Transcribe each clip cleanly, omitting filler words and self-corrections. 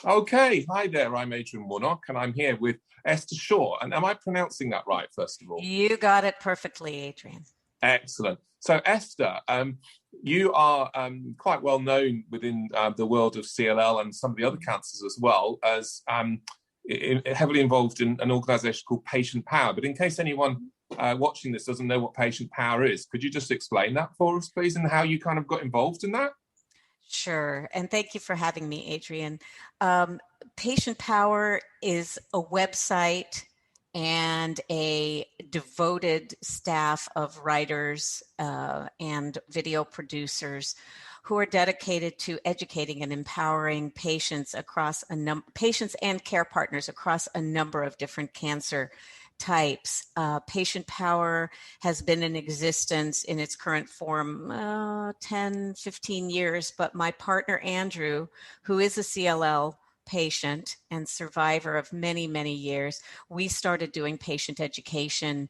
Okay, hi there. I'm Adrian Warnock, and I'm here with Esther Shaw. And am I pronouncing that right, first of all? You got it perfectly, Adrian. Excellent. So, Esther, you are quite well known within the world of CLL and some of the other cancers as well as heavily involved in an organization called Patient Power. But in case anyone watching this doesn't know what Patient Power is, could you just explain that for us, please, and how you kind of got involved in that? Sure. And thank you for having me, Adrian. Um, Patient Power is a website and a devoted staff of writers and video producers who are dedicated to educating and empowering patients across patients and care partners across a number of different cancer types. Patient Power has been in existence in its current form 10, 15 years, but my partner Andrew, who is a CLL patient and survivor of many, many years, we started doing patient education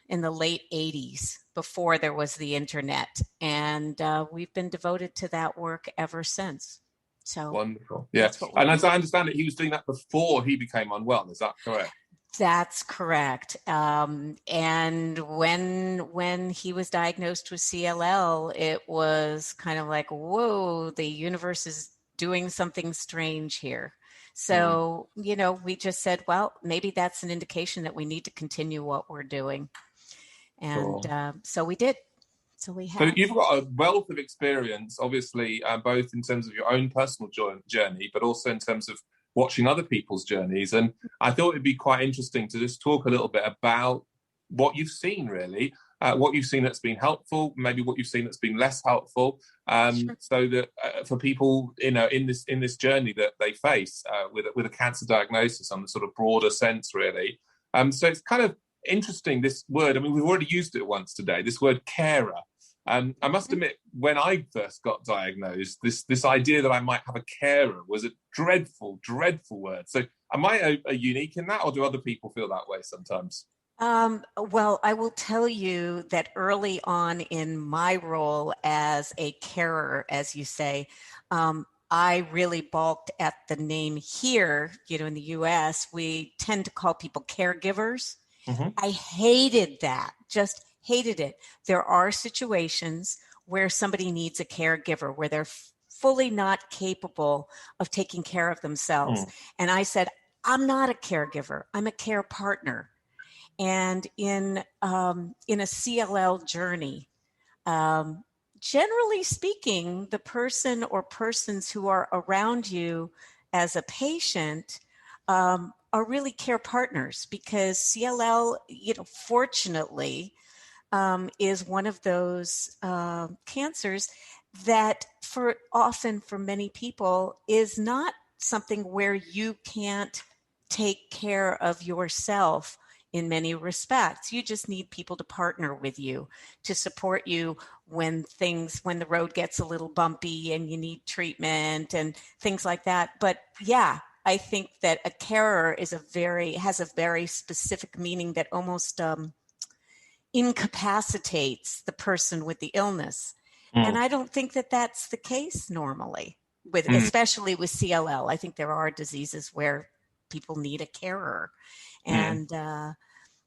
in the late 80s before there was the internet. And we've been devoted to that work ever since. So wonderful. Yeah. that's what we And do. as I understand it, he was doing that before he became unwell. Is that correct? That's correct. And when he was diagnosed with CLL, it was kind of like, whoa, the universe is doing something strange here. Mm, So, we just said, well, maybe that's an indication that we need to continue what we're doing. And sure. so we did. So we So have. you've got a wealth of experience, obviously, both in terms of your own personal journey, but also in terms of watching other people's journeys. And I thought it'd be quite interesting to just talk a little bit about what you've seen, really, what you've seen that's been helpful, maybe what you've seen that's been less helpful, Sure. so that for people, in this journey that they face with a cancer diagnosis on the sort of broader sense, really. So it's kind of interesting, this word. I mean, we've already used it once today. This word carer. I must admit, when I first got diagnosed, this idea that I might have a carer was a dreadful, dreadful word. So, am I a unique in that, or do other people feel that way sometimes? Well, I will tell you that early on in my role as a carer, as you say, I really balked at the name here. In the US, we tend to call people caregivers. Mm-hmm. I hated that, just hated it. There are situations where somebody needs a caregiver, where they're fully not capable of taking care of themselves. Mm. And I said, I'm not a caregiver, I'm a care partner. And in a CLL journey, um, generally speaking, the person or persons who are around you as a patient are really care partners, because CLL, fortunately, is one of those cancers that for many people is not something where you can't take care of yourself in many respects. You just need people to partner with you, to support you when the road gets a little bumpy and you need treatment and things like that. But yeah, I think that a carer has a very specific meaning that almost incapacitates the person with the illness. And Mm. I don't think that that's the case normally, Mm. especially with CLL. I think there are diseases where people need a carer. Mm. And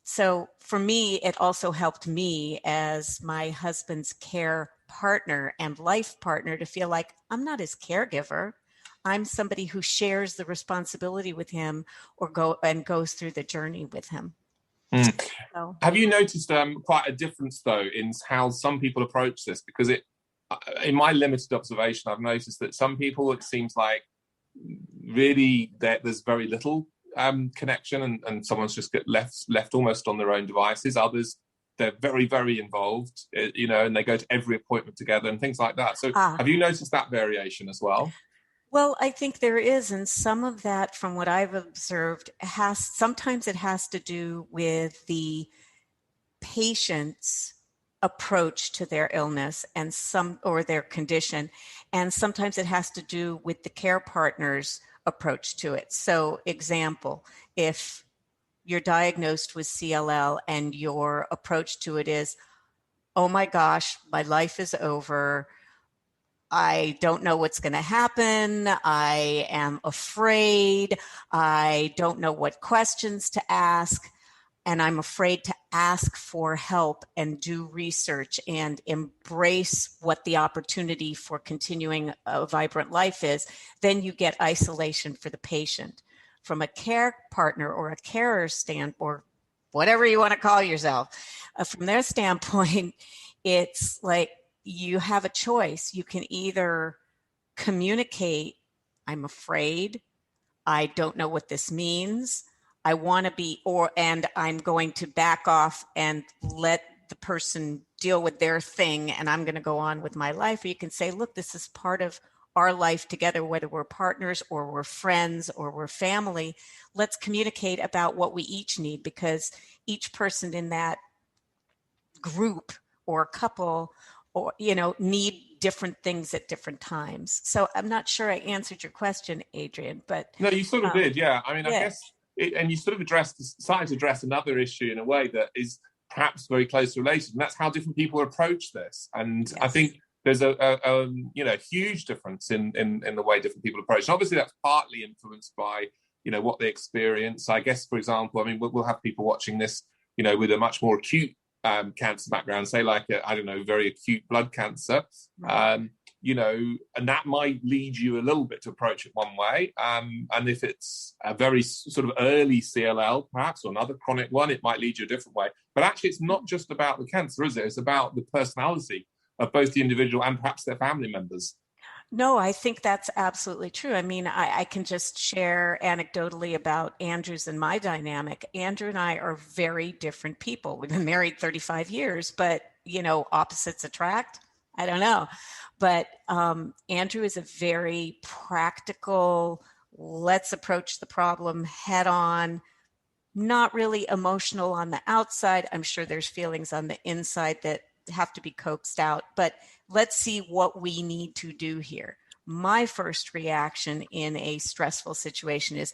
so for me, it also helped me as my husband's care partner and life partner to feel like I'm not his caregiver. I'm somebody who shares the responsibility with him or goes through the journey with him. Mm. So Have you noticed quite a difference, though, in how some people approach this? Because in my limited observation, I've noticed that some people, it seems like really there's very little connection, and someone's just get left almost on their own devices. Others, they're very, very involved, and they go to every appointment together and things like that. So, ah, have you noticed that variation as well? well, I think there is, and some of that, from what I've observed, sometimes it has to do with the patient's approach to their illness or their condition, and sometimes it has to do with the care partner's approach to it. So, example, if you're diagnosed with CLL and your approach to it is, oh my gosh, my life is over, I don't know what's going to happen. I am afraid. I don't know what questions to ask. And I'm afraid to ask for help and do research and embrace what the opportunity for continuing a vibrant life is. Then you get isolation for the patient. From a care partner or a carer standpoint, or whatever you want to call yourself, from their standpoint, it's like you have a choice. You can either communicate, I'm afraid, I don't know what this means, I want to be, and I'm going to back off and let the person deal with their thing, and I'm going to go on with my life. Or you can say, look, this is part of our life together, whether we're partners or we're friends or we're family. Let's communicate about what we each need, because each person in that group or couple or need different things at different times. So I'm not sure I answered your question, Adrian, but no, you sort of did. Yeah, I mean, I yeah. guess and you sort of started to address another issue in a way that is perhaps very closely related, and that's how different people approach this. And Yes. I think there's a huge difference in the way different people approach. And obviously, that's partly influenced by what they experience. I guess, for example, I mean, we'll have people watching this, with a much more acute cancer background, say like very acute blood cancer. Right. And that might lead you a little bit to approach it one way. And if it's a very sort of early CLL, perhaps, or another chronic one, it might lead you a different way. But actually, it's not just about the cancer, is it? It's about the personality of both the individual and perhaps their family members. No, I think that's absolutely true. I mean, I can just share anecdotally about Andrew's and my dynamic. Andrew and I are very different people. We've been married 35 years, but, opposites attract. I don't know. But Andrew is a very practical, let's approach the problem head on, not really emotional on the outside. I'm sure there's feelings on the inside that have to be coaxed out, but let's see what we need to do here. My first reaction in a stressful situation is,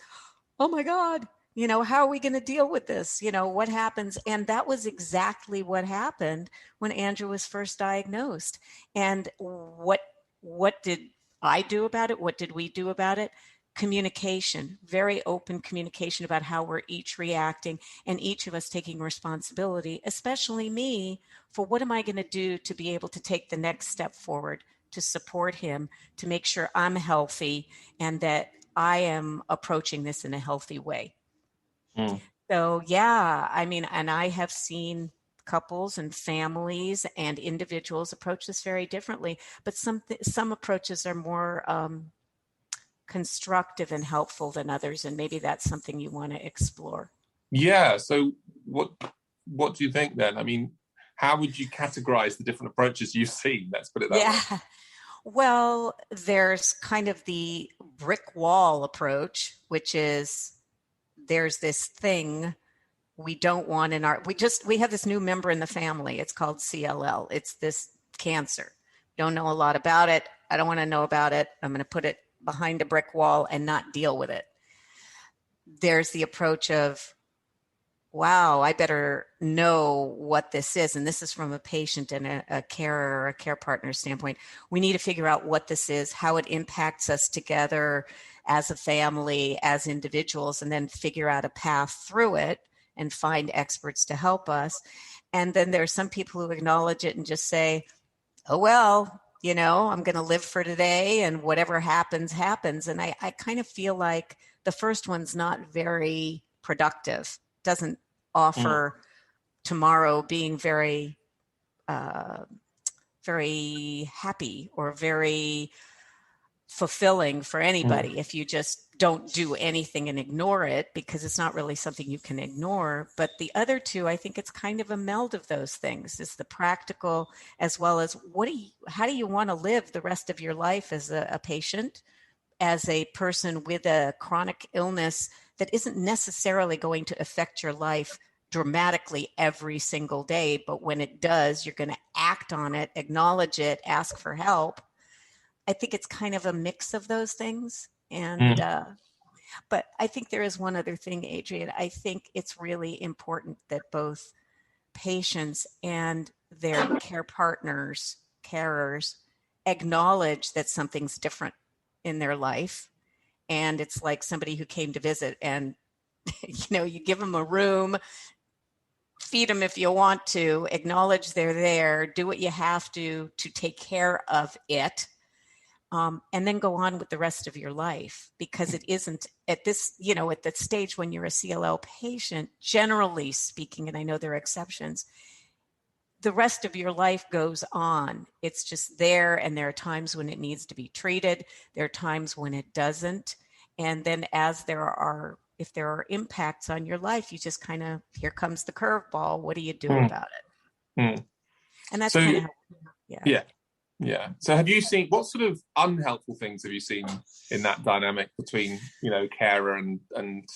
oh my God, how are we going to deal with this? What happens? And that was exactly what happened when Andrew was first diagnosed. And what did I do about it? What did we do about it? Communication, very open communication about how we're each reacting, and each of us taking responsibility, especially me, for what am I going to do to be able to take the next step forward to support him, to make sure I'm healthy and that I am approaching this in a healthy way. So, yeah, I mean, and I have seen couples and families and individuals approach this very differently, but some approaches are more constructive and helpful than others, and maybe that's something you want to explore. Yeah. So what do you think then? I mean, how would you categorize the different approaches you've seen? Let's put it that way. Well, there's kind of the brick wall approach, which is there's this thing we don't want in we have this new member in the family. It's called CLL. It's this cancer. Don't know a lot about it. I don't want to know about it. I'm going to put it behind a brick wall and not deal with it. There's the approach of, wow, I better know what this is. And this is from a patient and a carer or a care partner standpoint. We need to figure out what this is, how it impacts us together as a family, as individuals, and then figure out a path through it and find experts to help us. And then there's some people who acknowledge it and just say, oh, well, I'm going to live for today and whatever happens, happens. And I kind of feel like the first one's not very productive, doesn't offer tomorrow being very, very happy or very fulfilling for anybody if you just don't do anything and ignore it, because it's not really something you can ignore. But the other two, I think it's kind of a meld of those things. It's the practical as well as how do you want to live the rest of your life as a patient, as a person with a chronic illness that isn't necessarily going to affect your life dramatically every single day. But when it does, you're going to act on it, acknowledge it, ask for help. I think it's kind of a mix of those things. And, but I think there is one other thing, Adrian. I think it's really important that both patients and their care partners, carers, acknowledge that something's different in their life. And it's like somebody who came to visit, and you give them a room, feed them if you want to, acknowledge they're there, do what you have to take care of it, and then go on with the rest of your life. Because it isn't at this, at that stage when you're a CLL patient, generally speaking, and I know there are exceptions, the rest of your life goes on. It's just there, and there are times when it needs to be treated. There are times when it doesn't. And then if there are impacts on your life, you just kind of, here comes the curveball. What do you do about it? And that's kind of how, yeah. So have you seen, what sort of unhelpful things have you seen in that dynamic between, carer and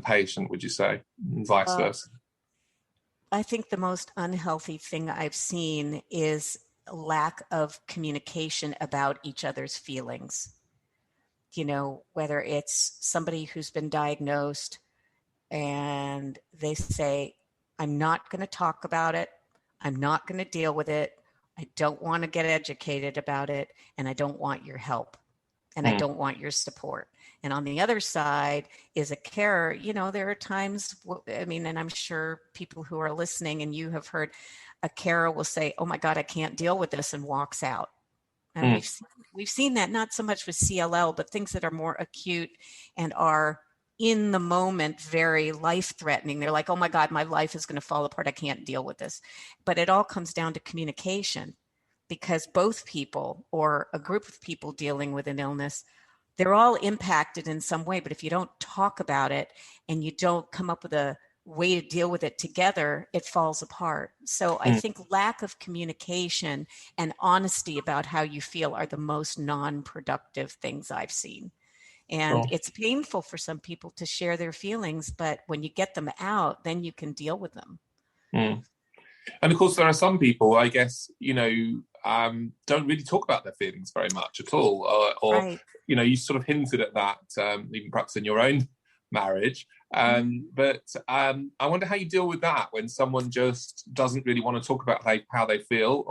patient, would you say, and vice versa? I think the most unhealthy thing I've seen is lack of communication about each other's feelings. Whether it's somebody who's been diagnosed and they say, I'm not going to talk about it. I'm not going to deal with it. I don't want to get educated about it. And I don't want your help. And I don't want your support. And on the other side is a carer. There are times, and I'm sure people who are listening and you have heard, a carer will say, oh my God, I can't deal with this, and walks out. And we've seen that not so much with CLL, but things that are more acute and are in the moment very life-threatening. They're like, oh my God, my life is going to fall apart. I can't deal with this. But it all comes down to communication, because both people or a group of people dealing with an illness, they're all impacted in some way. But if you don't talk about it and you don't come up with a way to deal with it together, it falls apart. So I think lack of communication and honesty about how you feel are the most non-productive things I've seen. And it's painful for some people to share their feelings, but when you get them out, then you can deal with them. And of course, there are some people, I guess, don't really talk about their feelings very much at all. Or right. You sort of hinted at that, even perhaps in your own marriage. But I wonder how you deal with that when someone just doesn't really want to talk about how they feel,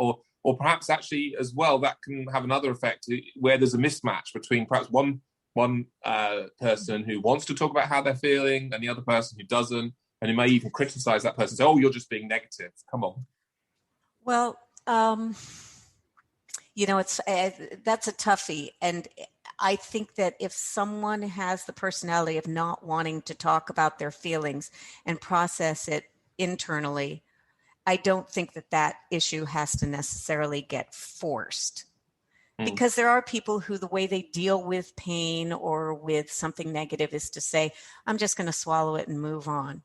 or perhaps actually as well, that can have another effect where there's a mismatch between perhaps one person who wants to talk about how they're feeling and the other person who doesn't, and who may even criticize that person, say, oh, you're just being negative. Come on. Well, it's that's a toughie. And I think that if someone has the personality of not wanting to talk about their feelings and process it internally, I don't think that issue has to necessarily get forced. Because there are people who the way they deal with pain or with something negative is to say, I'm just going to swallow it and move on.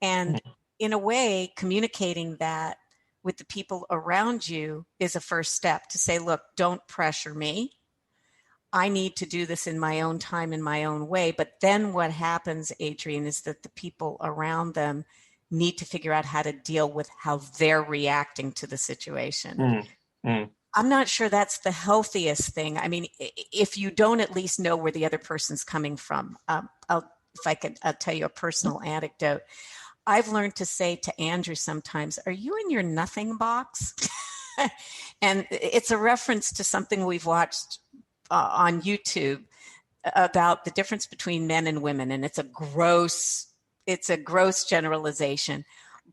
And in a way, communicating that with the people around you is a first step to say, look, don't pressure me. I need to do this in my own time, in my own way. But then what happens, Adrienne, is that the people around them need to figure out how to deal with how they're reacting to the situation. I'm not sure that's the healthiest thing. I mean, if you don't at least know where the other person's coming from, I'll tell you a personal anecdote. I've learned to say to Andrew sometimes, are you in your nothing box? And it's a reference to something we've watched on YouTube about the difference between men and women. And it's a gross generalization.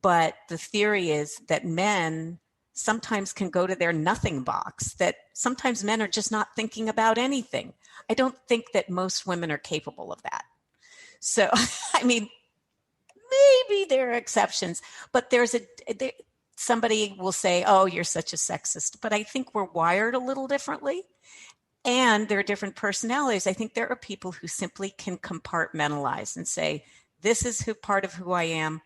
But the theory is that men sometimes can go to their nothing box, that sometimes men are just not thinking about anything. I don't think that most women are capable of that. So, I mean, maybe there are exceptions, but somebody will say, oh, you're such a sexist. But I think we're wired a little differently. And there are different personalities. I think there are people who simply can compartmentalize and say, this is part of who I am.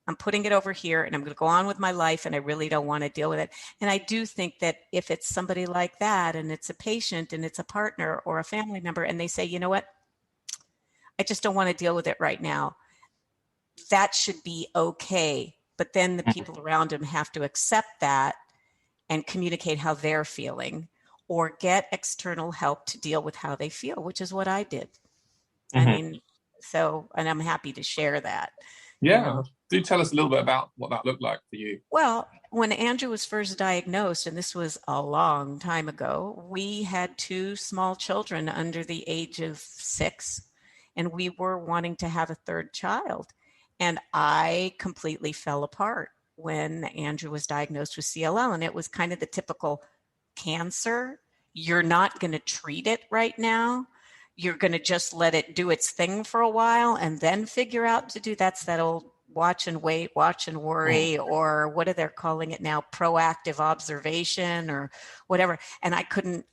I'm putting it over here and I'm going to go on with my life and I really don't want to deal with it. And I do think that if it's somebody like that and it's a patient and it's a partner or a family member and they say, you know what, I just don't want to deal with it right now, that should be okay. But then the people around them have to accept that and communicate how they're feeling or get external help to deal with how they feel, which is what I did. I mean, and I'm happy to share that. Yeah. Do tell us a little bit about what that looked like for you. Well, when Andrew was first diagnosed, and this was a long time ago, we had 2 small children under the age of 6, and we were wanting to have a 3rd child. And I completely fell apart when Andrew was diagnosed with CLL, and it was kind of the typical cancer. You're not going to treat it right now. You're going to just let it do its thing for a while and then figure out to do. That's that old watch and wait, watch and worry, or what are they calling it now? Proactive observation or whatever. And I couldn't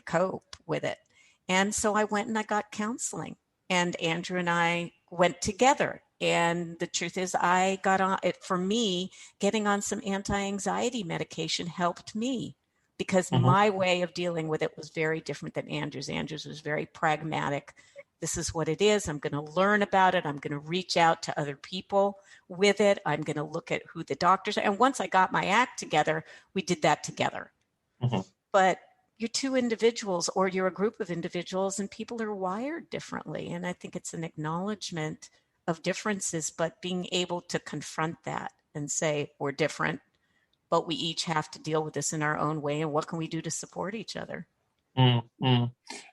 cope with it. And so I went and I got counseling, and Andrew and I went together. And the truth is, I got on it. For me, getting on some anti-anxiety medication helped me, because my way of dealing with it was very different than Andrew's. Andrew's was very pragmatic. This is what it is. I'm going to learn about it. I'm going to reach out to other people with it. I'm going to look at who the doctors are. And once I got my act together, we did that together. But you're 2 individuals, or you're a group of individuals, and people are wired differently. And I think it's an acknowledgement of differences, but being able to confront that and say, we're different, but we each have to deal with this in our own way. And what can we do to support each other?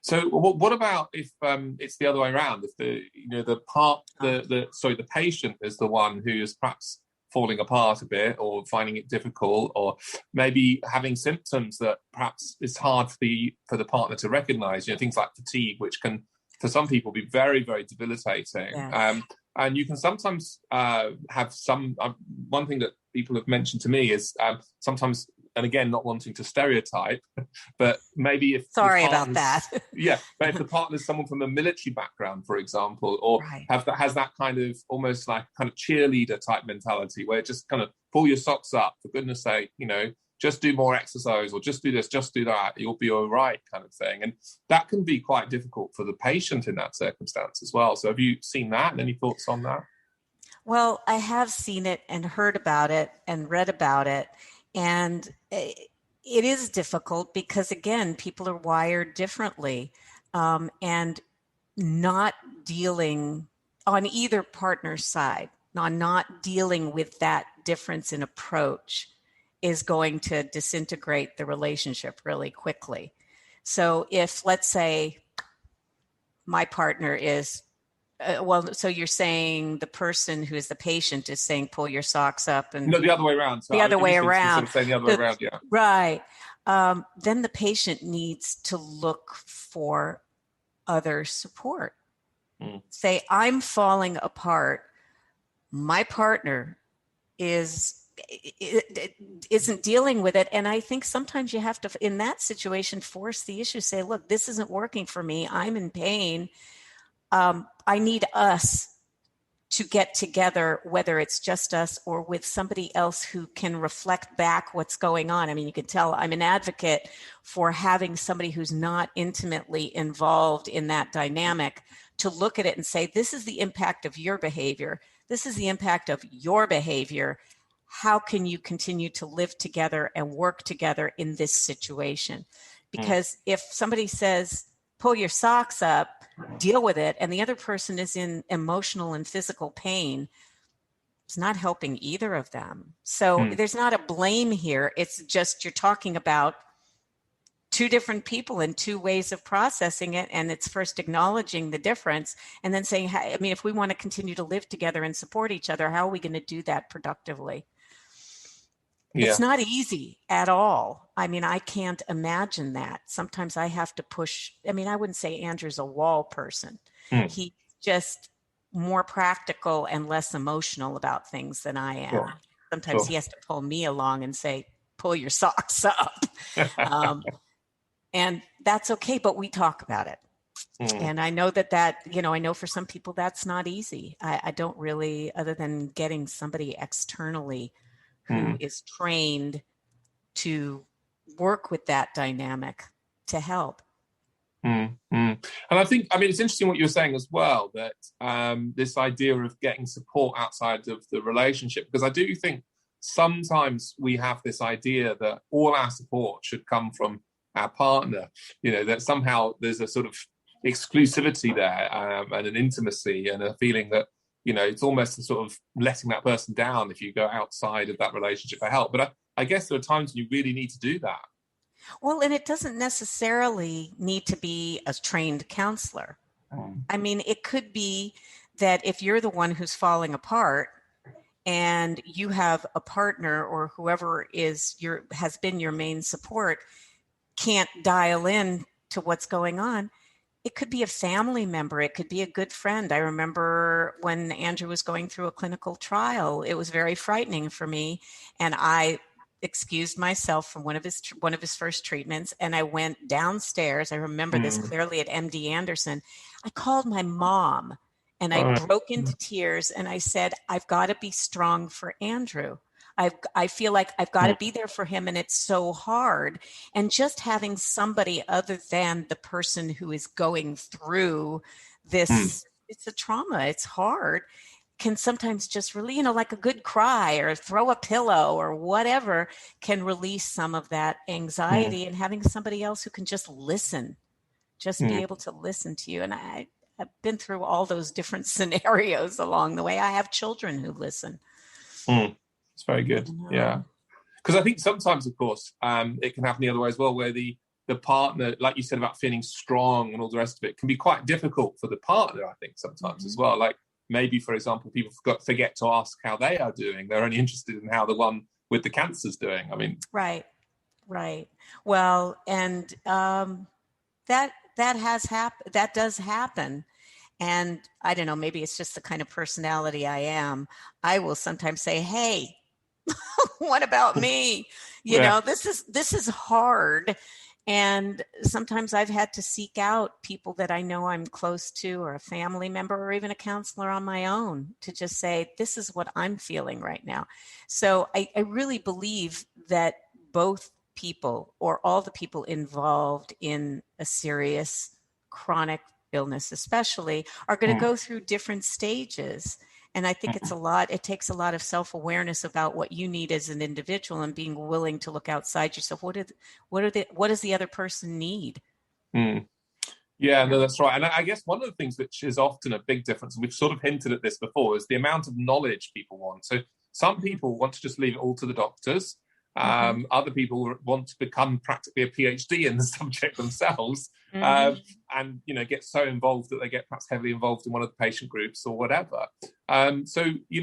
So what about if it's the other way around? If the patient is the one who is perhaps falling apart a bit, or finding it difficult, or maybe having symptoms that perhaps it's hard for the partner to recognize, things like fatigue, which can, for some people, be very, very debilitating. Yes. And you can sometimes have some, one thing that people have mentioned to me is sometimes, and again, not wanting to stereotype, but maybe if... Sorry about that. Yeah, but if the partner's someone from a military background, for example, or has that kind of almost like kind of cheerleader type mentality, where it just kind of pull your socks up, for goodness sake, just do more exercise, or just do this, just do that, you'll be all right, kind of thing. And that can be quite difficult for the patient in that circumstance as well. So have you seen that, and any thoughts on that? Well, I have seen it and heard about it and read about it. And it is difficult because, again, people are wired differently, and not dealing on either partner's side, not dealing with that difference in approach is going to disintegrate the relationship really quickly. So if, let's say, my partner is, so you're saying the person who is the patient is saying, pull your socks up, and... No, the other way around. So the other way around. Saying the other way around, yeah. Right. Then the patient needs to look for other support. Say, I'm falling apart. My partner isn't dealing with it. And I think sometimes you have to, in that situation, force the issue, say, look, this isn't working for me. I'm in pain. I need us to get together, whether it's just us or with somebody else who can reflect back what's going on. I mean, you can tell I'm an advocate for having somebody who's not intimately involved in that dynamic to look at it and say, this is the impact of your behavior. This is the impact of your behavior. How can you continue to live together and work together in this situation? Because if somebody says, pull your socks up, deal with it, and the other person is in emotional and physical pain, it's not helping either of them. So there's not a blame here. It's just you're talking about 2 different people and 2 ways of processing it. And it's first acknowledging the difference and then saying, I mean, if we want to continue to live together and support each other, how are we going to do that productively? Yeah. It's not easy at all. I mean, I can't imagine that. Sometimes I have to push. I mean, I wouldn't say Andrew's a wall person. He's just more practical and less emotional about things than I am. Sure. Sometimes he has to pull me along and say, pull your socks up. And that's okay, but we talk about it. And I know that, I know for some people that's not easy. I don't really, other than getting somebody externally who is trained to work with that dynamic to help. And I think, it's interesting what you were saying as well, that this idea of getting support outside of the relationship, because I do think sometimes we have this idea that all our support should come from our partner, that somehow there's a sort of exclusivity there, and an intimacy and a feeling that it's almost a sort of letting that person down if you go outside of that relationship for help. But I guess there are times when you really need to do that. Well, and it doesn't necessarily need to be a trained counselor. I mean, it could be that if you're the one who's falling apart and you have a partner or whoever has been your main support can't dial in to what's going on, it could be a family member. It could be a good friend. I remember when Andrew was going through a clinical trial, it was very frightening for me. And I excused myself from one of his first treatments, and I went downstairs. I remember this clearly at MD Anderson. I called my mom and I broke into tears and I said, I've got to be strong for Andrew. I feel like I've got to be there for him, and it's so hard. And just having somebody other than the person who is going through this, it's a trauma, it's hard, can sometimes just really, like a good cry or throw a pillow or whatever can release some of that anxiety. And having somebody else who can just listen, be able to listen to you. And I've been through all those different scenarios along the way. I have children who listen. It's very good. Yeah. Because I think sometimes, of course, it can happen the other way as well, where the partner, like you said about feeling strong and all the rest of it, can be quite difficult for the partner, I think, sometimes as well. Like maybe, for example, people forget to ask how they are doing. They're only interested in how the one with the cancer's doing. I mean. Right. Well, and that does happen. And I don't know, maybe it's just the kind of personality I am. I will sometimes say, hey, what about me? This is hard. And sometimes I've had to seek out people that I know I'm close to, or a family member, or even a counselor on my own, to just say, this is what I'm feeling right now. So I really believe that both people, or all the people involved in a serious chronic illness especially, are going to go through different stages. And I think it takes a lot of self-awareness about what you need as an individual, and being willing to look outside yourself. What does the other person need? Yeah, no, that's right. And I guess one of the things which is often a big difference, and we've sort of hinted at this before, is the amount of knowledge people want. So some people want to just leave it all to the doctors. Other people want to become practically a PhD in the subject themselves, and get so involved that they get perhaps heavily involved in one of the patient groups or whatever. So how do you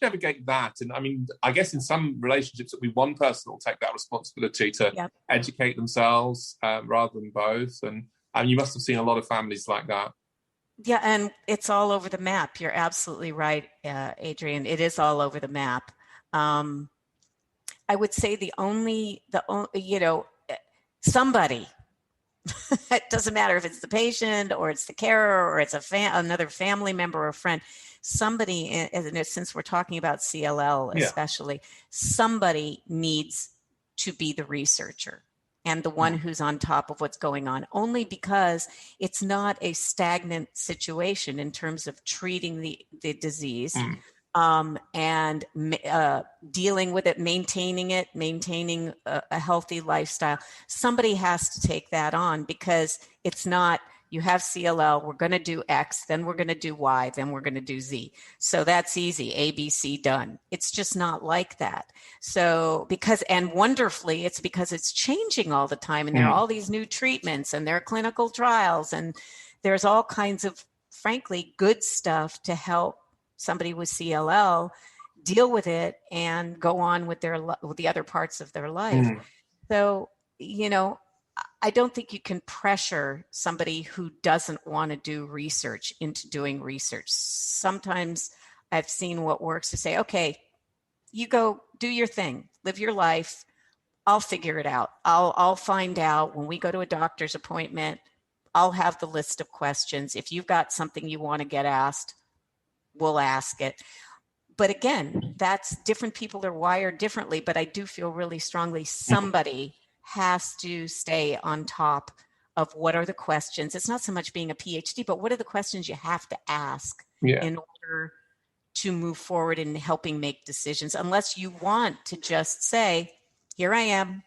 navigate that? And I mean, I guess in some relationships it'll be one person will take that responsibility to educate themselves rather than both. And you must have seen a lot of families like that. Yeah, and it's all over the map. You're absolutely right, Adrian. It is all over the map. I would say somebody, it doesn't matter if it's the patient or it's the carer or it's another family member or friend, somebody, and since we're talking about CLL especially, somebody needs to be the researcher and the one who's on top of what's going on, only because it's not a stagnant situation in terms of treating the disease. And dealing with it, maintaining a healthy lifestyle. Somebody has to take that on, because it's not, you have CLL, we're going to do X, then we're going to do Y, then we're going to do Z. So that's easy, A, B, C, done. It's just not like that. So wonderfully, it's because it's changing all the time, and there are all these new treatments, and there are clinical trials, and there's all kinds of, frankly, good stuff to help somebody with CLL deal with it and go on with the other parts of their life. So, I don't think you can pressure somebody who doesn't want to do research into doing research. Sometimes I've seen what works to say, okay, you go do your thing, live your life. I'll figure it out. I'll find out when we go to a doctor's appointment. I'll have the list of questions. If you've got something you want to get asked, we'll ask it. But again, that's different. People are wired differently, but I do feel really strongly somebody has to stay on top of what are the questions. It's not so much being a PhD, but what are the questions you have to ask in order to move forward in helping make decisions, unless you want to just say, here I am,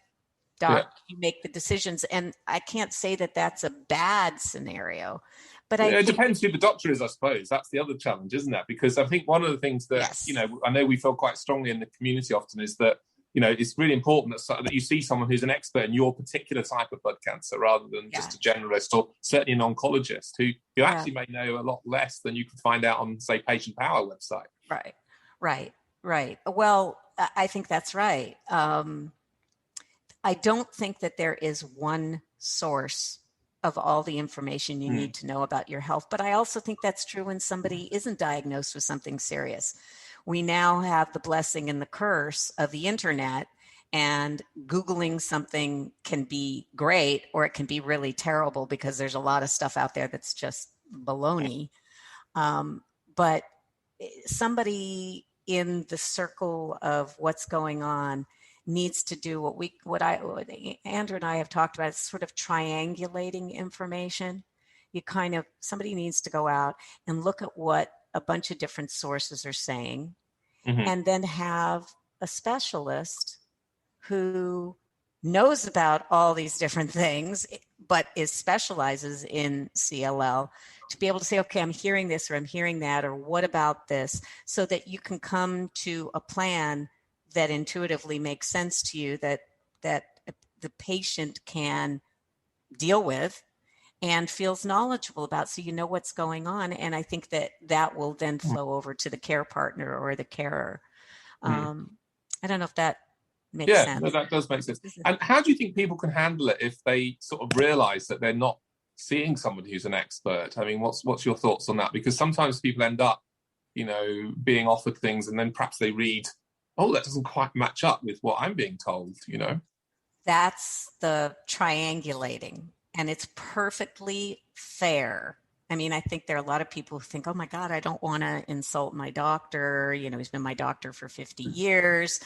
You make the decisions. And I can't say that that's a bad scenario, but it depends who the doctor is, I suppose. That's the other challenge, isn't it? Because I think one of the things that, yes. I know we feel quite strongly in the community often is that, it's really important that you see someone who's an expert in your particular type of blood cancer rather than just a generalist or certainly an oncologist who actually may know a lot less than you could find out on, say, Patient Power website. Right. Well, I think that's right. I don't think that there is one source of all the information you need to know about your health, but I also think that's true when somebody isn't diagnosed with something serious. We now have the blessing and the curse of the internet, and Googling something can be great or it can be really terrible because there's a lot of stuff out there that's just baloney. But somebody in the circle of what's going on needs to do what Andrew and I have talked about, is sort of triangulating information. Somebody needs to go out and look at what a bunch of different sources are saying, and then have a specialist who knows about all these different things, but specializes in CLL, to be able to say, okay, I'm hearing this or I'm hearing that, or what about this, so that you can come to a plan that intuitively makes sense to you, that the patient can deal with and feels knowledgeable about, so you know what's going on. And I think that will then flow over to the care partner or the carer. I don't know if that makes sense. No, that does make sense. And how do you think people can handle it if they sort of realize that they're not seeing somebody who's an expert? I mean, what's your thoughts on that? Because sometimes people end up, being offered things, and then perhaps they read, oh, that doesn't quite match up with what I'm being told, That's the triangulating, and it's perfectly fair. I mean, I think there are a lot of people who think, oh my God, I don't want to insult my doctor. He's been my doctor for 50 years,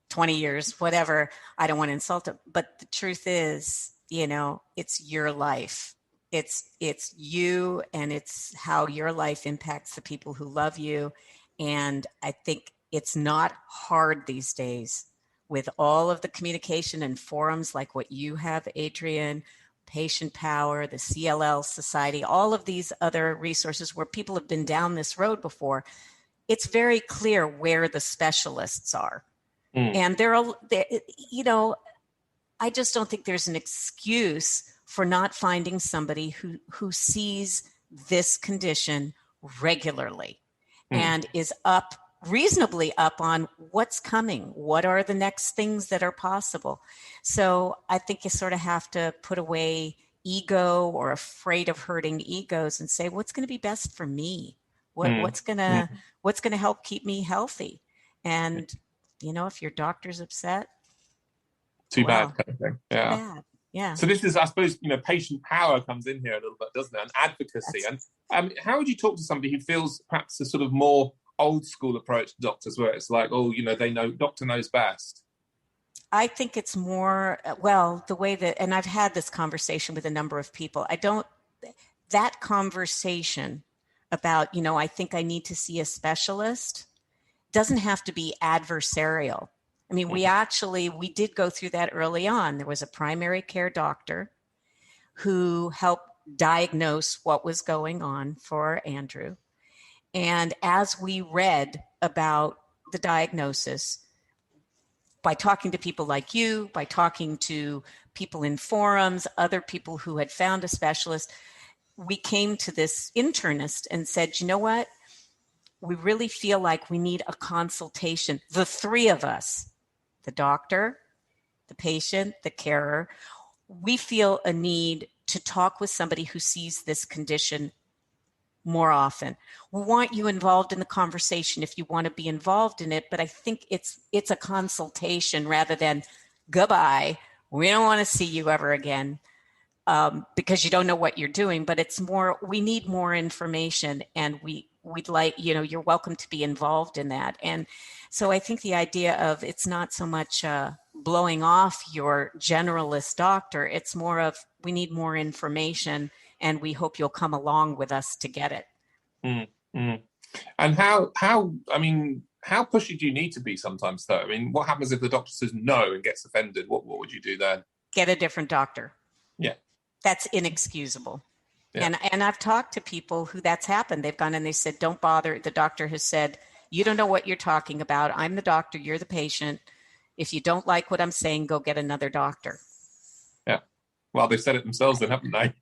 20 years, whatever. I don't want to insult him. But the truth is, it's your life. It's you, and it's how your life impacts the people who love you. And I think it's not hard these days with all of the communication and forums like what you have, Adrian, Patient Power, the CLL Society, all of these other resources where people have been down this road before. It's very clear where the specialists are. And I just don't think there's an excuse for not finding somebody who sees this condition regularly and is reasonably up on what's coming, what are the next things that are possible. So I think you sort of have to put away ego or afraid of hurting egos and say, what's going to be best for me? What's going to help keep me healthy? And if your doctor's upset, too bad kind of thing. Too bad. Yeah. So this is, I suppose, Patient Power comes in here a little bit, doesn't it? And advocacy. And how would you talk to somebody who feels perhaps a sort of more old school approach to doctors, where it's like, oh, they know, doctor knows best? I think it's more, the way that, and I've had this conversation with a number of people. That conversation about, I think I need to see a specialist doesn't have to be adversarial. I mean, we did go through that early on. There was a primary care doctor who helped diagnose what was going on for Andrew. And as we read about the diagnosis, by talking to people like you, by talking to people in forums, other people who had found a specialist, we came to this internist and said, you know what? We really feel like we need a consultation. The three of us, the doctor, the patient, the carer, we feel a need to talk with somebody who sees this condition more often. We want you involved in the conversation if you want to be involved in it, but I think it's a consultation rather than goodbye. We don't want to see you ever again because you don't know what you're doing, but it's more, we need more information, and we'd like, you're welcome to be involved in that. And so I think the idea of, it's not so much blowing off your generalist doctor, it's more of, we need more information, and we hope you'll come along with us to get it. And how, I mean, how pushy do you need to be sometimes, though? I mean, what happens if the doctor says no and gets offended? What would you do then? Get a different doctor. Yeah. That's inexcusable. Yeah. And I've talked to people who that's happened. They've gone and they said, don't bother. The doctor has said, you don't know what you're talking about. I'm the doctor. You're the patient. If you don't like what I'm saying, go get another doctor. Yeah. Well, they've said it themselves then, haven't they?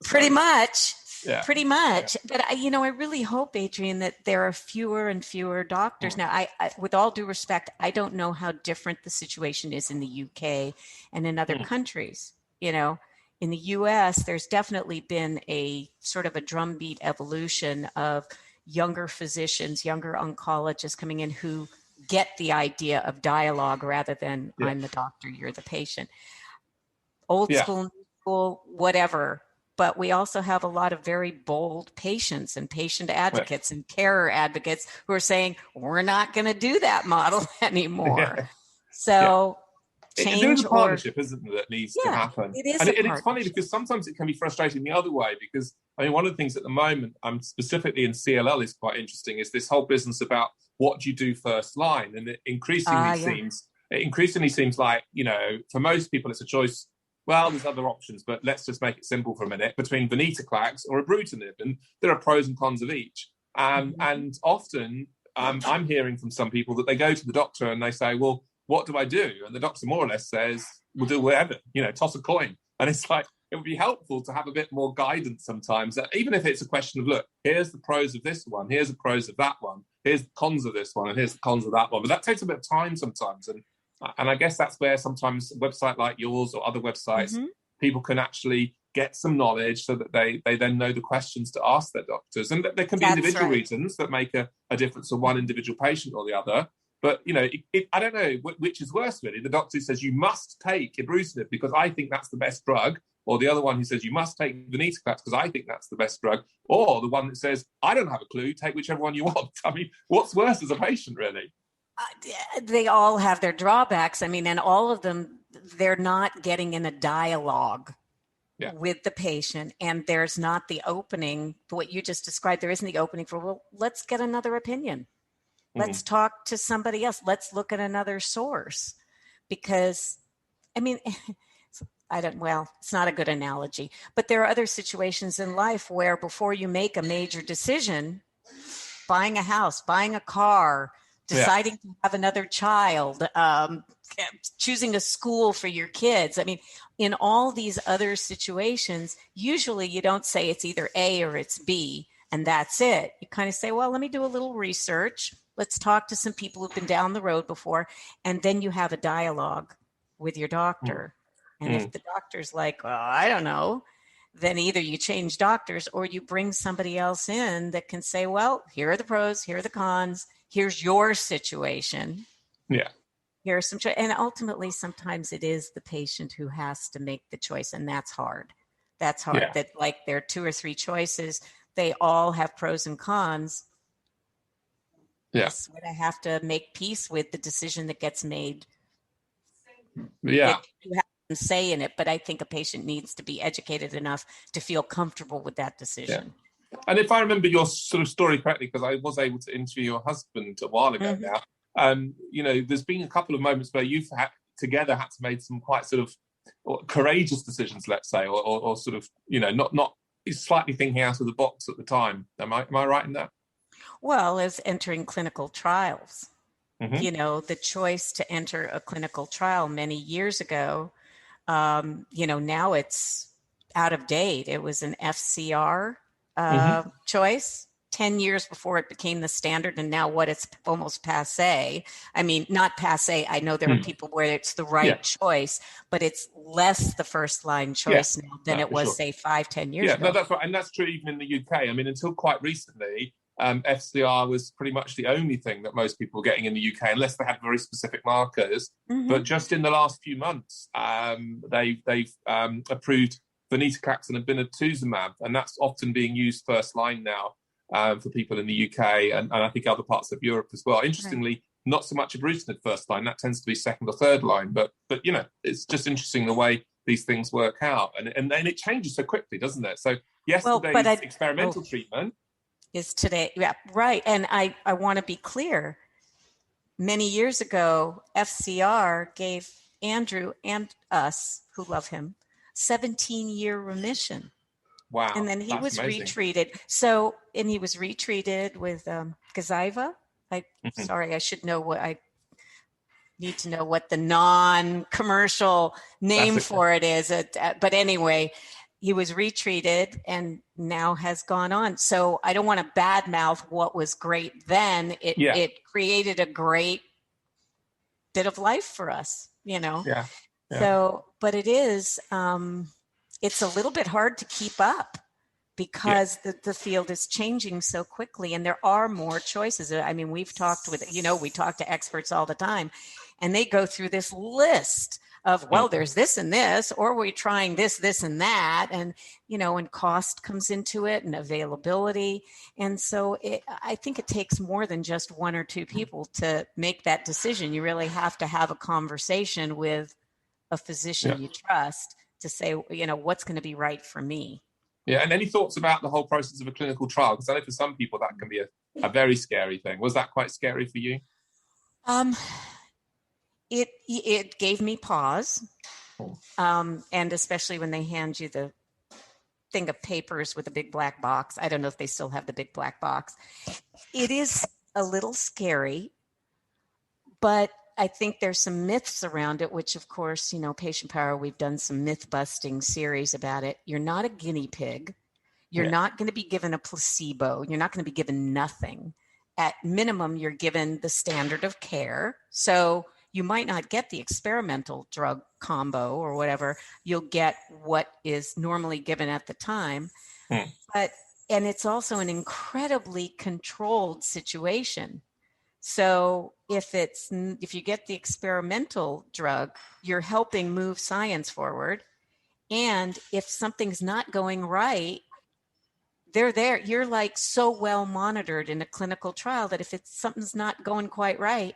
Pretty much. Yeah. Pretty much. Yeah. But, I really hope, Adrian, that there are fewer and fewer doctors. Now, I with all due respect, I don't know how different the situation is in the UK and in other countries. In the US, there's definitely been a sort of a drumbeat evolution of younger physicians, younger oncologists coming in who get the idea of dialogue rather than I'm the doctor, you're the patient. Old school, new school, whatever. But we also have a lot of very bold patients and patient advocates and carer advocates who are saying, we're not going to do that model anymore. Yeah. So change there is a partnership, isn't there, that needs to happen. It is and it's funny because sometimes it can be frustrating the other way because, one of the things at the moment, specifically in CLL is quite interesting, is this whole business about what do you do first line? And it increasingly seems like, for most people it's a choice. Well, there's other options, but let's just make it simple for a minute, between venetoclax or ibrutinib. And there are pros and cons of each. And often I'm hearing from some people that they go to the doctor and they say, well, what do I do? And the doctor more or less says, we'll do whatever, toss a coin. And it's like, it would be helpful to have a bit more guidance sometimes, even if it's a question of, look, here's the pros of this one, here's the pros of that one, here's the cons of this one, and here's the cons of that one. But that takes a bit of time sometimes. And I guess that's where sometimes a website like yours or other websites, people can actually get some knowledge so that they then know the questions to ask their doctors. And there can be individual reasons that make a difference for one individual patient or the other. But, I don't know which is worse, really. The doctor says you must take ibrutinib because I think that's the best drug, or the other one who says you must take venetoclax because I think that's the best drug, or the one that says, I don't have a clue, take whichever one you want. I mean, what's worse as a patient, really? They all have their drawbacks. And all of them, they're not getting in a dialogue with the patient. And there's not the opening, what you just described, there isn't the opening for, well, let's get another opinion. Let's talk to somebody else. Let's look at another source. Because, it's not a good analogy, but there are other situations in life where before you make a major decision, buying a house, buying a car, deciding to have another child, choosing a school for your kids. In all these other situations, usually you don't say it's either A or it's B, and that's it. You kind of say, well, let me do a little research. Let's talk to some people who've been down the road before, and then you have a dialogue with your doctor. And if the doctor's like, well, I don't know, then either you change doctors or you bring somebody else in that can say, well, here are the pros, here are the cons, here's your situation. Yeah. Here are some and ultimately, sometimes it is the patient who has to make the choice, and that's hard. That's hard. Yeah. That there are 2 or 3 choices. They all have pros and cons. Yeah. That's what I have to make peace with the decision that gets made. Yeah. You have to say in it, but I think a patient needs to be educated enough to feel comfortable with that decision. Yeah. And if I remember your sort of story correctly, because I was able to interview your husband a while ago now, there's been a couple of moments where you've had to make some quite sort of courageous decisions, let's say, or sort of, not slightly thinking out of the box at the time. Am I right in that? Well, as entering clinical trials, the choice to enter a clinical trial many years ago, now it's out of date. It was an FCR choice 10 years before it became the standard. And now it's almost passe. Not passe. I know there are people where it's the right choice, but it's less the first line choice now than it was, say, 5-10 years ago. No, that's right. And that's true even in the UK. Until quite recently, FCR was pretty much the only thing that most people were getting in the UK, unless they had very specific markers. But just in the last few months, they've approved venetoclax and obinutuzumab, and that's often being used first line now for people in the UK and I think other parts of Europe as well. Interestingly, not so much ibrutinib first line; that tends to be second or third line. But it's just interesting the way these things work out, and then it changes so quickly, doesn't it? So yesterday's experimental treatment is today. Yeah, right. And I want to be clear. Many years ago, FCR gave Andrew and us, who love him, 17-year remission. Wow. And then he That's was amazing. retreated. So, and he was retreated with Gazyva. Sorry, I should know what I need to know what the non-commercial name for it is. But anyway, he was retreated and now has gone on. So I don't want to badmouth what was great then. It created a great bit of life for us, you know? Yeah. So, but it is, it's a little bit hard to keep up because the field is changing so quickly and there are more choices. I mean, we talk to experts all the time and they go through this list of, well, there's this and this, or we're trying this and that. And, and cost comes into it and availability. And so I think it takes more than just one or two people to make that decision. You really have to have a conversation with a physician you trust to say, what's going to be right for me. Yeah. And any thoughts about the whole process of a clinical trial? Because I know for some people that can be a very scary thing. Was that quite scary for you? It gave me pause. And especially when they hand you the thing of papers with a big black box. I don't know if they still have the big black box. It is a little scary, but I think there's some myths around it, which of course, Patient Power, we've done some myth busting series about it. You're not a guinea pig. You're not going to be given a placebo. You're not going to be given nothing. At minimum, you're given the standard of care. So you might not get the experimental drug combo or whatever. You'll get what is normally given at the time. And it's also an incredibly controlled situation. So if you get the experimental drug, you're helping move science forward. And if something's not going right, they're there. You're like so well monitored in a clinical trial that if something's not going quite right,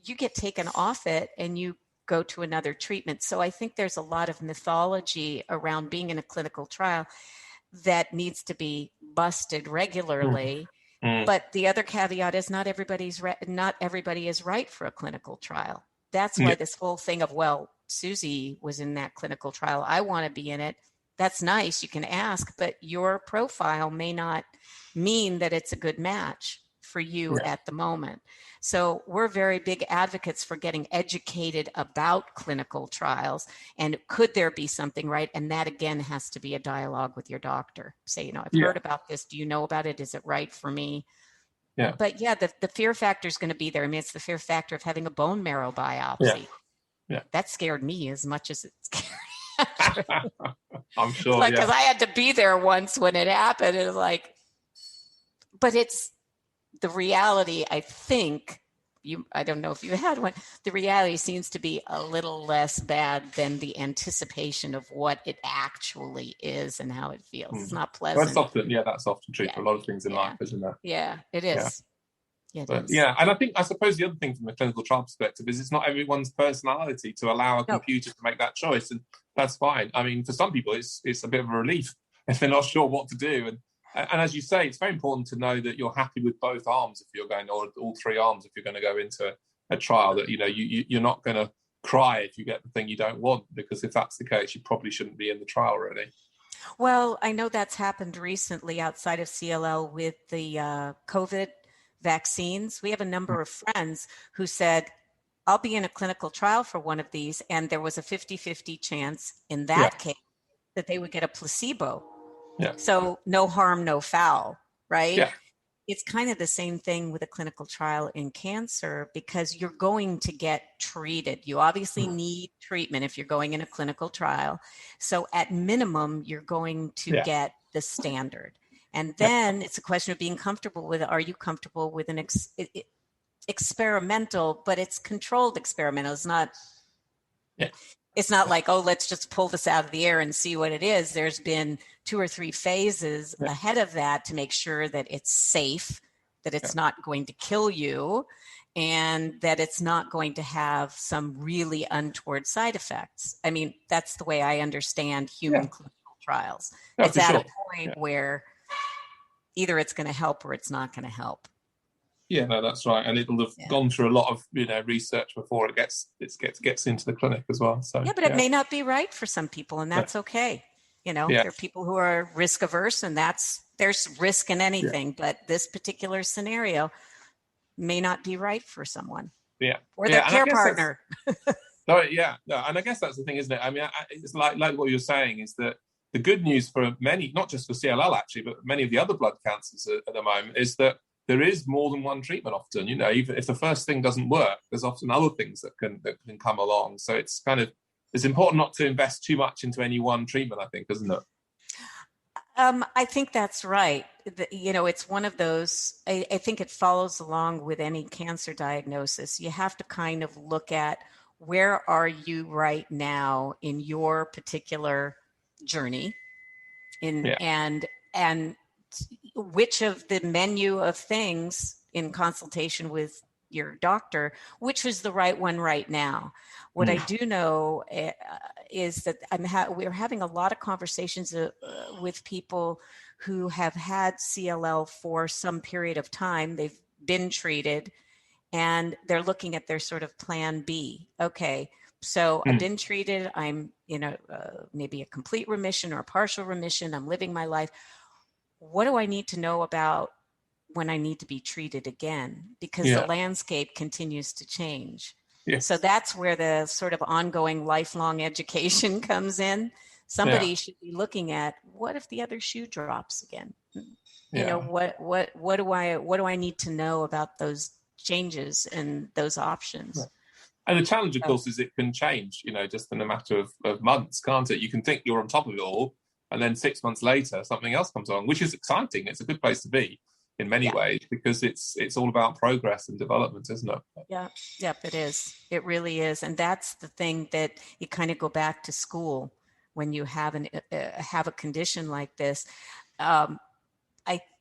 you get taken off it and you go to another treatment. So I think there's a lot of mythology around being in a clinical trial that needs to be busted regularly. But the other caveat is not everybody is right for a clinical trial. That's why this whole thing of, well, Susie was in that clinical trial, I want to be in it. That's nice. You can ask, but your profile may not mean that it's a good match for you at the moment. So we're very big advocates for getting educated about clinical trials and could there be something right? And that again has to be a dialogue with your doctor. Say, I've heard about this. Do you know about it? Is it right for me? Yeah. But the fear factor is going to be there. I mean, it's the fear factor of having a bone marrow biopsy. Yeah. That scared me as much as it scared. I'm sure. Because I had to be there once when it happened. It was but it's the reality. I think I don't know if you had one. The reality seems to be a little less bad than the anticipation of what it actually is and how it feels. It's not pleasant. That's often true for a lot of things in life, isn't it? Yeah, it is. And I suppose the other thing from a clinical trial perspective is it's not everyone's personality to allow a computer to make that choice, and that's fine. I mean, for some people, it's a bit of a relief if they're not sure what to do. And as you say, it's very important to know that you're happy with both arms if you're going, or all three arms if you're going to go into a trial. That you're not going to cry if you get the thing you don't want, because if that's the case, you probably shouldn't be in the trial, really. Well, I know that's happened recently outside of CLL with the COVID vaccines. We have a number of friends who said, I'll be in a clinical trial for one of these. And there was a 50-50 chance in that case that they would get a placebo. Yeah. So no harm, no foul, right? Yeah. It's kind of the same thing with a clinical trial in cancer because you're going to get treated. You obviously need treatment if you're going in a clinical trial. So at minimum, you're going to get the standard. And then it's a question of being comfortable with it. Are you comfortable with an experimental, but it's controlled experimental? It's not, it's not like, oh, let's just pull this out of the air and see what it is. There's been 2 or 3 phases ahead of that to make sure that it's safe, that it's not going to kill you, and that it's not going to have some really untoward side effects. I mean, that's the way I understand human clinical trials. It's at a point where either it's going to help or it's not going to help. Yeah, no, that's right, and it'll have gone through a lot of research before it gets into the clinic as well. So but it may not be right for some people, and that's okay. There are people who are risk averse, and there's risk in anything, but this particular scenario may not be right for someone. Or their care partner. No, and I guess that's the thing, isn't it? I mean, it's like what you're saying is that the good news for many, not just for CLL actually, but many of the other blood cancers at the moment, is that there is more than one treatment often. Even if the first thing doesn't work, there's often other things that can come along. So it's important not to invest too much into any one treatment, I think, isn't it? I think that's right. It's one of those, I think it follows along with any cancer diagnosis. You have to kind of look at where are you right now in your particular journey and which of the menu of things in consultation with your doctor, which is the right one right now. What I do know is that we're having a lot of conversations with people who have had CLL for some period of time. They've been treated and they're looking at their sort of plan B. Okay, so I've been treated. I'm maybe a complete remission or a partial remission. I'm living my life. What do I need to know about when I need to be treated again? Because the landscape continues to change. Yes. So that's where the sort of ongoing lifelong education comes in. Somebody should be looking at, what if the other shoe drops again? What do I need to know about those changes and those options? Yeah. And the challenge, of course, is it can change, just in a matter of months, can't it? You can think you're on top of it all, and then 6 months later, something else comes along, which is exciting. It's a good place to be in many ways, because it's all about progress and development, isn't it? Yep, it is. It really is. And that's the thing that you kind of go back to school when you have a condition like this.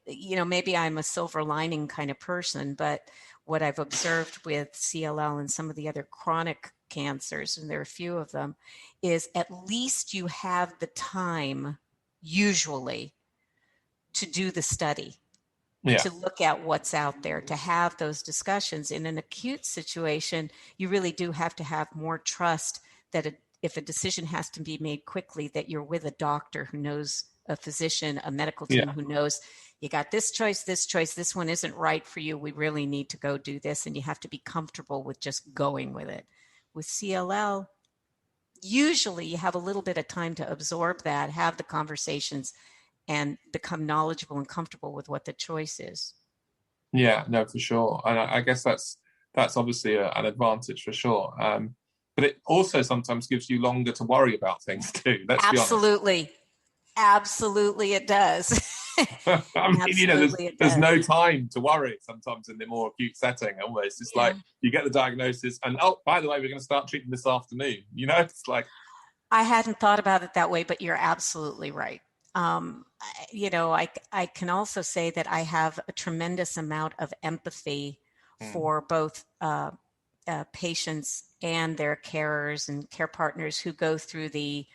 Maybe I'm a silver lining kind of person, but what I've observed with CLL and some of the other chronic cancers, and there are a few of them, is at least you have the time, usually, to do the study, to look at what's out there, to have those discussions. In an acute situation, you really do have to have more trust that if a decision has to be made quickly, that you're with a doctor who knows, a physician, a medical team who knows, you got this choice, this one isn't right for you. We really need to go do this. And you have to be comfortable with just going with it. With CLL, usually you have a little bit of time to absorb that, have the conversations, and become knowledgeable and comfortable with what the choice is. Yeah, no, for sure. And I guess that's obviously an advantage for sure. But it also sometimes gives you longer to worry about things too. Let's be honest. Absolutely, it does. I mean, there's no time to worry sometimes in the more acute setting. Almost, it's like you get the diagnosis, and by the way, we're going to start treating this afternoon. It's like, I hadn't thought about it that way, but you're absolutely right. I can also say that I have a tremendous amount of empathy for both patients and their carers and care partners who go through the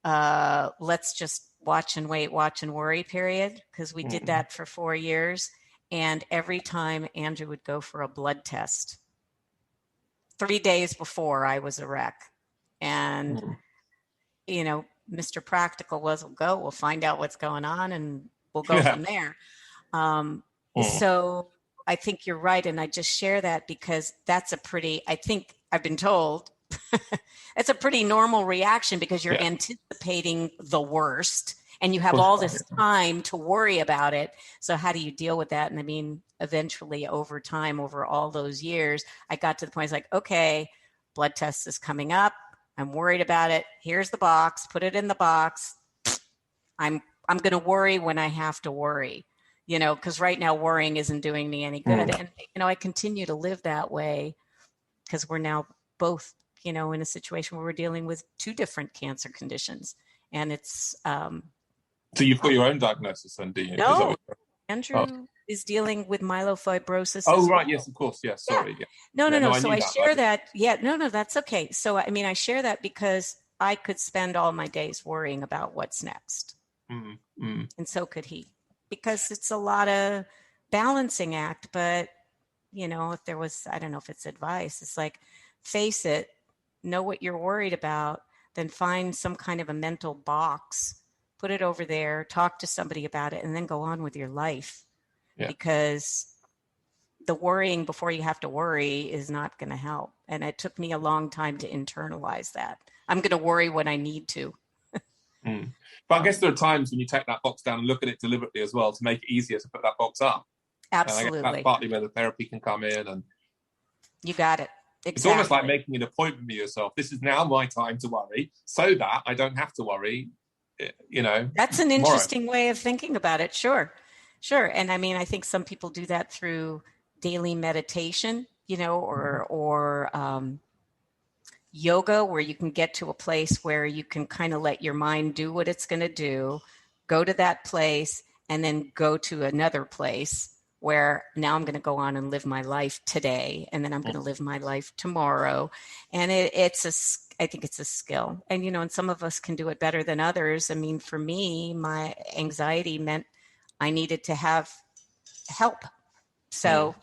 let's just watch and wait, watch and worry period, because we did that for 4 years. And every time Andrew would go for a blood test, 3 days before, I was a wreck. And, Mr. Practical we'll find out what's going on and we'll go from there. So I think you're right. And I just share that because I think I've been told, it's a pretty normal reaction because you're anticipating the worst and you have all this time to worry about it. So how do you deal with that? And I mean, eventually over time, over all those years, I got to the point, it's like, okay, blood test is coming up. I'm worried about it. Here's the box, put it in the box. I'm going to worry when I have to worry, because right now worrying isn't doing me any good. And, I continue to live that way because we're now both in a situation where we're dealing with 2 different cancer conditions. And it's... So you've got your own diagnosis then, do you? No, Andrew is dealing with myelofibrosis. Oh, right. Yes, of course. Yes. Sorry. Yeah. No. So I share that. Yeah, no, that's okay. So, I mean, I share that because I could spend all my days worrying about what's next. And so could he. because it's a lot of balancing act. But, if there was, I don't know if it's advice, it's like, face it, know what you're worried about, then find some kind of a mental box, put it over there, talk to somebody about it, and then go on with your life. Yeah. Because the worrying before you have to worry is not going to help. And it took me a long time to internalize that. I'm going to worry when I need to. But I guess there are times when you take that box down and look at it deliberately as well to make it easier to put that box up. Absolutely. And I guess that's partly where the therapy can come in. And you got it. Exactly. It's almost like making an appointment with yourself. This is now my time to worry so that I don't have to worry, That's an interesting way of thinking about it. Sure. And I mean, I think some people do that through daily meditation, or yoga, where you can get to a place where you can kind of let your mind do what it's going to do, go to that place, and then go to another place where now I'm going to go on and live my life today, and then I'm going to live my life tomorrow. And I think it's a skill. And, and some of us can do it better than others. I mean, for me, my anxiety meant I needed to have help. So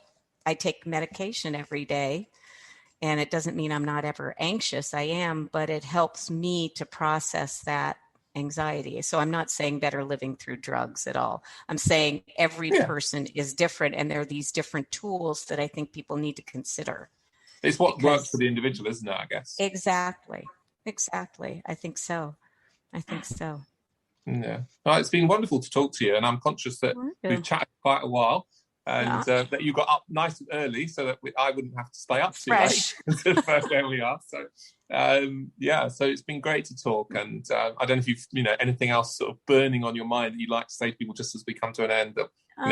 I take medication every day, and it doesn't mean I'm not ever anxious. I am, but it helps me to process that anxiety. So I'm not saying better living through drugs at all. I'm saying every person is different, and there are these different tools that I think people need to consider. It's what works for the individual, isn't it, I guess? Exactly. I think so. Yeah. Well, it's been wonderful to talk to you, and I'm conscious that we've chatted quite a while, and that you got up nice and early so that I wouldn't have to stay up too late. There we are. So, so it's been great to talk, and I don't know if you've, anything else sort of burning on your mind that you'd like to say to people just as we come to an end that,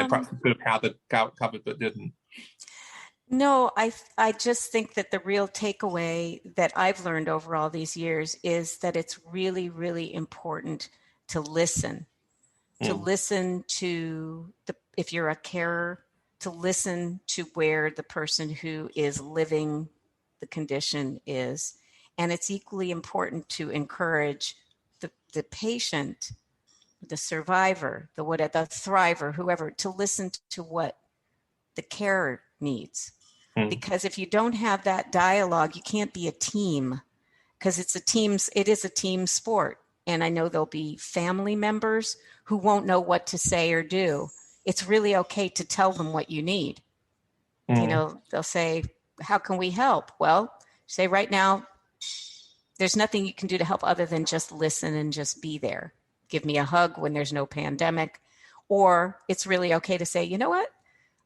perhaps we could have covered but didn't. No, I just think that the real takeaway that I've learned over all these years is that it's really, really important to listen, to if you're a carer, to listen to where the person who is living the condition is. And it's equally important to encourage the patient, the survivor, the thriver, whoever, to listen to what the carer needs. Because if you don't have that dialogue, you can't be a team, because it is a team sport. And I know there'll be family members who won't know what to say or do. It's really okay to tell them what you need. They'll say, how can we help? Well, say right now, there's nothing you can do to help other than just listen and just be there. Give me a hug when there's no pandemic. Or it's really okay to say, you know what?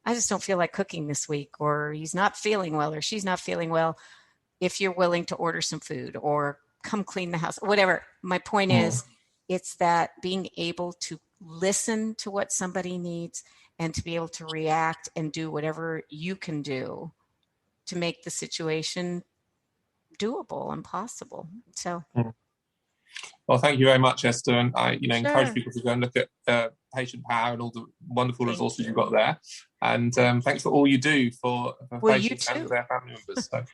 I just don't feel like cooking this week, or he's not feeling well, or she's not feeling well. If you're willing to order some food or come clean the house, whatever. My point is, it's that being able to listen to what somebody needs and to be able to react and do whatever you can do to make the situation doable and possible. So. Well, thank you very much, Esther. And I, encourage people to go and look at Patient Power and all the wonderful resources you've got there. And thanks for all you do for patients and their family members. So.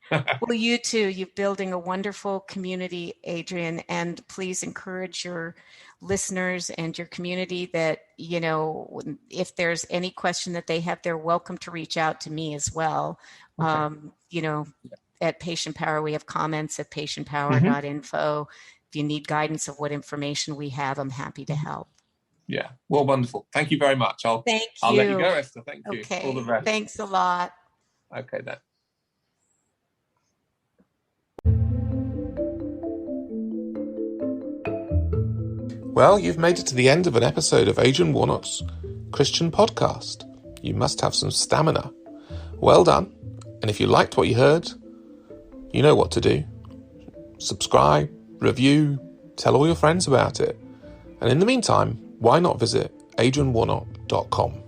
Well, you too. You're building a wonderful community, Adrian. And please encourage your listeners and your community that, if there's any question that they have, they're welcome to reach out to me as well. Okay. At Patient Power, we have comments at patientpower.info. If you need guidance of what information we have, I'm happy to help. Yeah. Well, wonderful. Thank you very much. I'll let you go, Esther. Thank you. Okay. All the best. Thanks a lot. Okay, then. Well, you've made it to the end of an episode of Adrian Warnock's Christian podcast. You must have some stamina. Well done. And if you liked what you heard, you know what to do. Subscribe, review, tell all your friends about it. And in the meantime, why not visit adrianwarnock.com?